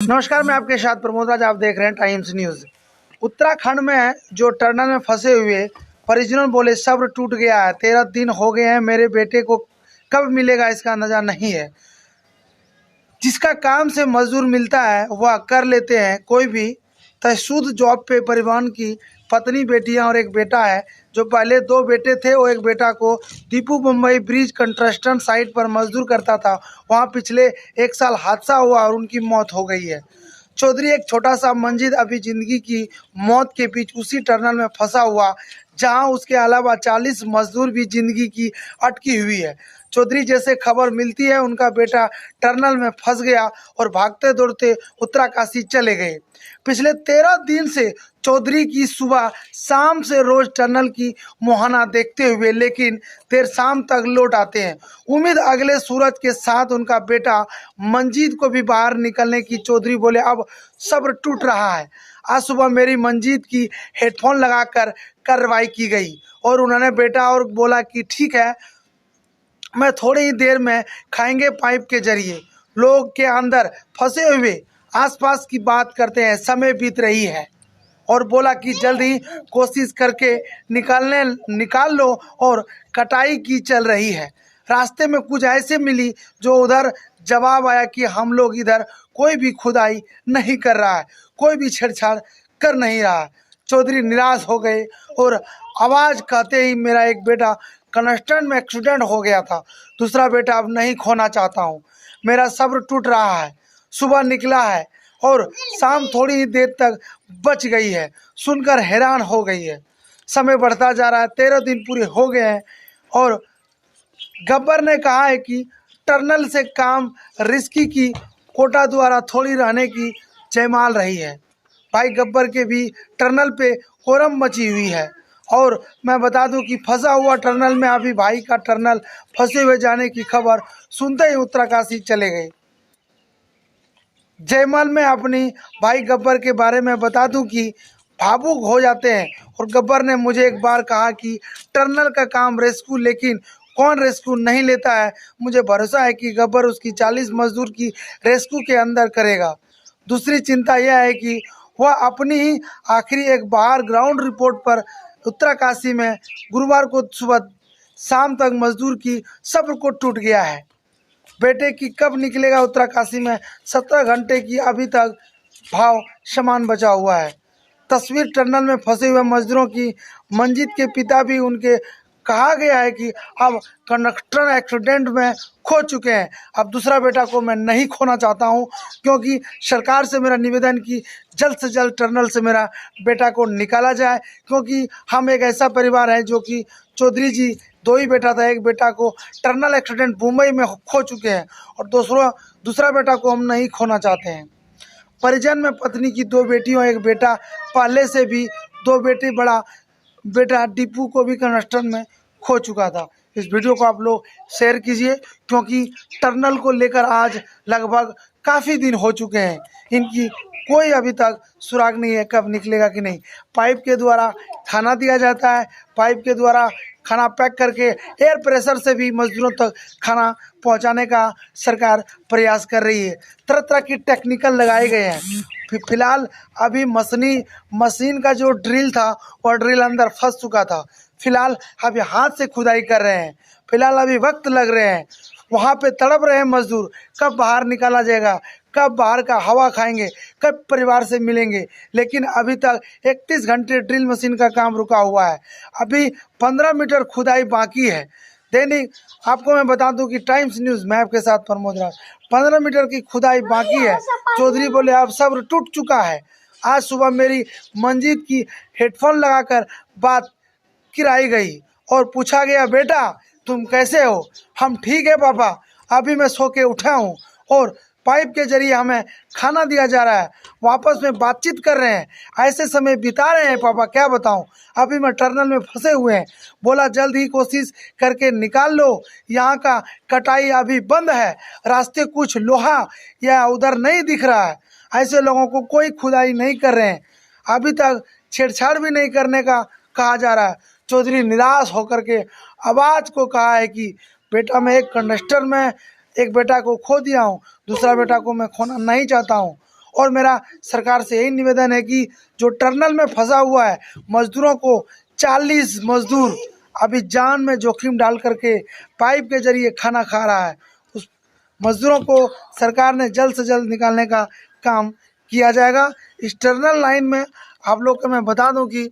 नमस्कार, मैं आपके साथ प्रमोद राज। आप देख रहे हैं टाइम्स न्यूज़। उत्तराखंड में जो टनल में फंसे हुए परिजनों बोले सब्र टूट गया है। 13 दिन हो गए हैं, मेरे बेटे को कब मिलेगा इसका अंदाजा नहीं है। जिसका काम से मजदूर मिलता है वह कर लेते हैं। कोई भी तयशुदा जॉब पे परिवहन की पत्नी, बेटियां और एक बेटा है। जो पहले 2 बेटे थे, वो एक बेटा को Deepu Mumbai bridge construction site पर मजदूर करता था। वहां पिछले 1 साल हादसा हुआ और उनकी मौत हो गई है। चौधरी एक छोटा सा मंजिल अभी जिंदगी की मौत के बीच उसी टनल में फंसा हुआ, जहां उसके अलावा 40 मजदूर भी जिंदगी की अटकी हुई है। चौधरी जैसे खबर मिलती है उनका बेटा टनल में फंस गया और भागते दौड़ते उत्तरकाशी चले गए। पिछले 13 दिन से चौधरी की सुबह शाम से रोज टनल की मुहाना देखते हुए, लेकिन देर शाम तक लौट आते हैं। उम्मीद अगले सूरज के साथ उनका बेटा मंजीत को भी बाहर निकलने की। चौधरी बोले अब सब्र टूट रहा है। आज सुबह मेरी मंजीत की हेडफोन लगाकर कार्रवाई की गई और उन्होंने बेटा और बोला कि ठीक है, मैं थोड़ी ही देर में खाएंगे पाइप के जरिए। लोग के अंदर फंसे हुए आसपास की बात करते हैं, समय बीत रही है और बोला कि जल्द ही कोशिश करके निकाल लो और कटाई की चल रही है। रास्ते में कुछ ऐसे मिली जो उधर जवाब आया कि हम लोग इधर कोई भी खुदाई नहीं कर रहा है, कोई भी छेड़छाड़ कर नहीं रहा है। चौधरी निराश हो गए और आवाज़ कहते ही मेरा एक बेटा कंस्ट्रक्शन में एक्सीडेंट हो गया था, दूसरा बेटा अब नहीं खोना चाहता हूँ। मेरा सब्र टूट रहा है। सुबह निकला है और शाम थोड़ी ही देर तक बच गई है। सुनकर हैरान हो गई है। समय बढ़ता जा रहा है, 13 दिन पूरे हो गए हैं और गब्बर ने कहा है कि टनल से काम रिस्की की कोटा द्वारा थोड़ी रहने की जयमाल रही है। भाई गब्बर के भी टनल पे कोरम मची हुई है और मैं बता दूं कि फंसा हुआ टनल में अभी भाई का टनल फंसे हुए जाने की खबर सुनते ही उत्तरकाशी चले गए। जयमाल में अपनी भाई गब्बर के बारे में बता दूं कि भावुक हो जाते हैं और गब्बर ने मुझे एक बार कहा कि टनल का काम रेस्क्यू, लेकिन कौन रेस्क्यू नहीं लेता है। मुझे भरोसा है कि गब्बर उसकी 40 मजदूर की रेस्क्यू के अंदर करेगा। दूसरी चिंता यह है कि वह अपनी ही आखिरी एक बार ग्राउंड रिपोर्ट पर उत्तरकाशी में गुरुवार को सुबह शाम तक मजदूर की सब्र को टूट गया है। बेटे की कब निकलेगा उत्तरकाशी में 17 घंटे की अभी तक भाव समान बचा हुआ है। तस्वीर टनल में फंसे हुए मजदूरों की। मंजीत के पिता भी उनके कहा गया है कि अब कंडक्टर एक्सीडेंट में खो चुके हैं। अब दूसरा बेटा को मैं नहीं खोना चाहता हूं, क्योंकि सरकार से मेरा निवेदन कि जल्द से जल्द टनल से मेरा बेटा को निकाला जाए, क्योंकि हम एक ऐसा परिवार है जो कि चौधरी जी 2 ही बेटा था। एक बेटा को टनल एक्सीडेंट मुंबई में खो चुके हैं और दूसरा बेटा को हम नहीं खोना चाहते हैं। परिजन में पत्नी की 2 बेटियों, एक बेटा, पहले से भी 2 बेटे, बड़ा बेटा दीपू को भी कंस्ट्रक्शन में खो चुका था। इस वीडियो को आप लोग शेयर कीजिए, क्योंकि टनल को लेकर आज लगभग काफ़ी दिन हो चुके हैं। इनकी कोई अभी तक सुराग नहीं है कब निकलेगा कि नहीं। पाइप के द्वारा खाना दिया जाता है, पाइप के द्वारा खाना पैक करके एयर प्रेशर से भी मजदूरों तक खाना पहुंचाने का सरकार प्रयास कर रही है। तरह तरह की टेक्निकल लगाए गए हैं। फिलहाल अभी मशीन का जो ड्रिल था वह ड्रिल अंदर फंस चुका था। फिलहाल अभी हाथ से खुदाई कर रहे हैं। फिलहाल अभी वक्त लग रहे हैं। वहाँ पे तड़प रहे हैं मजदूर, कब बाहर निकाला जाएगा, कब बाहर का हवा खाएंगे, कब परिवार से मिलेंगे। लेकिन अभी तक 31 घंटे ड्रिल मशीन का काम रुका हुआ है। अभी 15 मीटर खुदाई बाकी है। दैनिक आपको मैं बता दूं कि टाइम्स न्यूज़ में आपके साथ प्रमोद राज, 15 मीटर की खुदाई बाकी है। चौधरी बोले अब सब्र टूट चुका है। आज सुबह मेरी मंजीत की हेडफोन लगाकर बात गिराई गई और पूछा गया, बेटा तुम कैसे हो? हम ठीक है पापा, अभी मैं सो के उठा हूँ और पाइप के जरिए हमें खाना दिया जा रहा है। वापस में बातचीत कर रहे हैं, ऐसे समय बिता रहे हैं पापा, क्या बताऊं। अभी मैं टनल में फंसे हुए हैं। बोला जल्द ही कोशिश करके निकाल लो, यहाँ का कटाई अभी बंद है, रास्ते कुछ लोहा या उधर नहीं दिख रहा है। ऐसे लोगों को कोई खुदाई नहीं कर रहे हैं। अभी तक छेड़छाड़ भी नहीं करने का कहा जा रहा है। चौधरी निराश होकर के आवाज़ को कहा है कि बेटा मैं एक कंडक्टर में एक बेटा को खो दिया हूँ, दूसरा बेटा को मैं खोना नहीं चाहता हूँ और मेरा सरकार से यही निवेदन है कि जो टनल में फंसा हुआ है मजदूरों को 40 मजदूर अभी जान में जोखिम डाल करके पाइप के जरिए खाना खा रहा है, उस मजदूरों को सरकार ने जल्द से जल्द निकालने का काम किया जाएगा। इस टनल लाइन में आप लोग को मैं बता दूं कि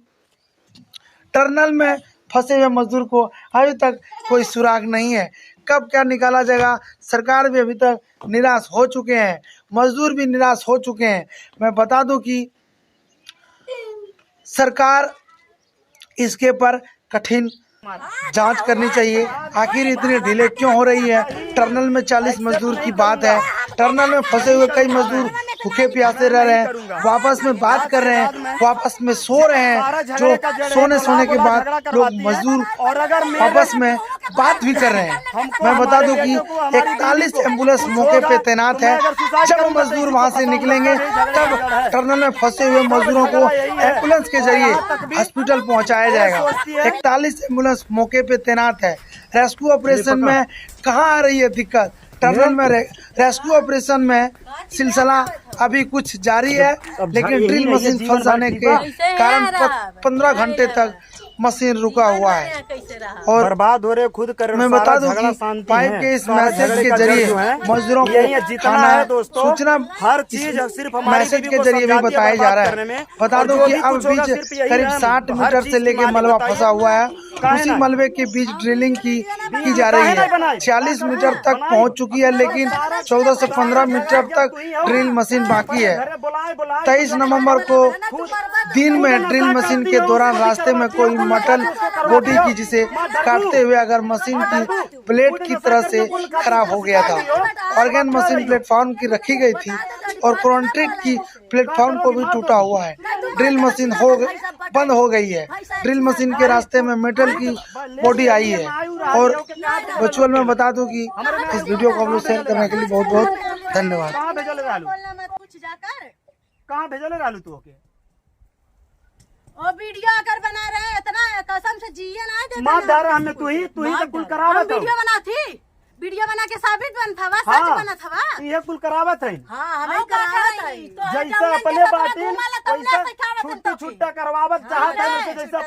टनल में फंसे हुए मजदूर को अभी तक कोई सुराग नहीं है, कब क्या निकाला जाएगा। सरकार भी अभी तक निराश हो चुके हैं, मजदूर भी निराश हो चुके हैं। मैं बता दूं कि सरकार इसके पर कठिन जांच करनी चाहिए, आखिर इतनी डिले क्यों हो रही है। टनल में 40 मजदूर की बात है, टनल में फंसे हुए कई मजदूर भूखे प्यासे रह रहे हैं, वापस में बात कर रहे हैं, वापस में सो रहे हैं। जो सोने के बाद लोग मजदूर आपस में बात भी कर रहे हैं। मैं बता दूं कि 41 एम्बुलेंस मौके पे तैनात है। जब मजदूर वहां से निकलेंगे तब टनल में फंसे हुए मजदूरों को एम्बुलेंस के जरिए हॉस्पिटल पहुंचाया जाएगा। 41 एम्बुलेंस मौके पे तैनात है। रेस्क्यू ऑपरेशन में कहाँ आ रही है दिक्कत? टनल में रेस्क्यू ऑपरेशन में सिलसिला अभी कुछ जारी है, लेकिन ड्रिल मशीन फंस जाने के कारण 15 घंटे तक मशीन रुका हुआ है और बर्बाद हो रहे खुद कर। मैं बता दूं कि पाइप के इस मैसेज के जरिए मजदूरों को खाना सूचना हर चीज सिर्फ मैसेज के जरिए भी बताया जा रहा है। बता दूं कि अब बीच करीब 60 मीटर से लेके मलबा फंसा हुआ है, उसी मलबे के बीच ड्रिलिंग की जा रही है। 40 मीटर तक पहुंच चुकी है, लेकिन 14 से 15 मीटर तक ड्रिल मशीन बाकी है। 23 नवंबर को दिन में ड्रिल मशीन के दौरान रास्ते में कोई मटल बोटी की जिसे काटते हुए अगर मशीन की प्लेट की तरह से खराब हो गया था। ऑर्गन मशीन प्लेटफॉर्म की रखी गई थी और कंक्रीट की प्लेटफॉर्म को भी टूटा हुआ है। ड्रिल मशीन बंद हो गई है। ड्रिल मशीन के रास्ते में मेटल की बॉडी आई है। और वर्चुअल में बता दूं कि इस वीडियो को आप लोग शेयर करने के लिए बहुत बहुत धन्यवाद। कहाँ भेजले रहलू तू के? ओ वीडियो अगर बना रहे हैं इतना कसम से जिए ना देते मां दारा हमें तू ही तो कुल करावत है। वीडियो बना थी, वीडियो बना के साबित बन था, सच बना था। ये कुल करावत है। हां हमें करावत है। जैसा अपने बाटी वैसा छुट्टी छुट्टा करवावत चाहत है, जैसा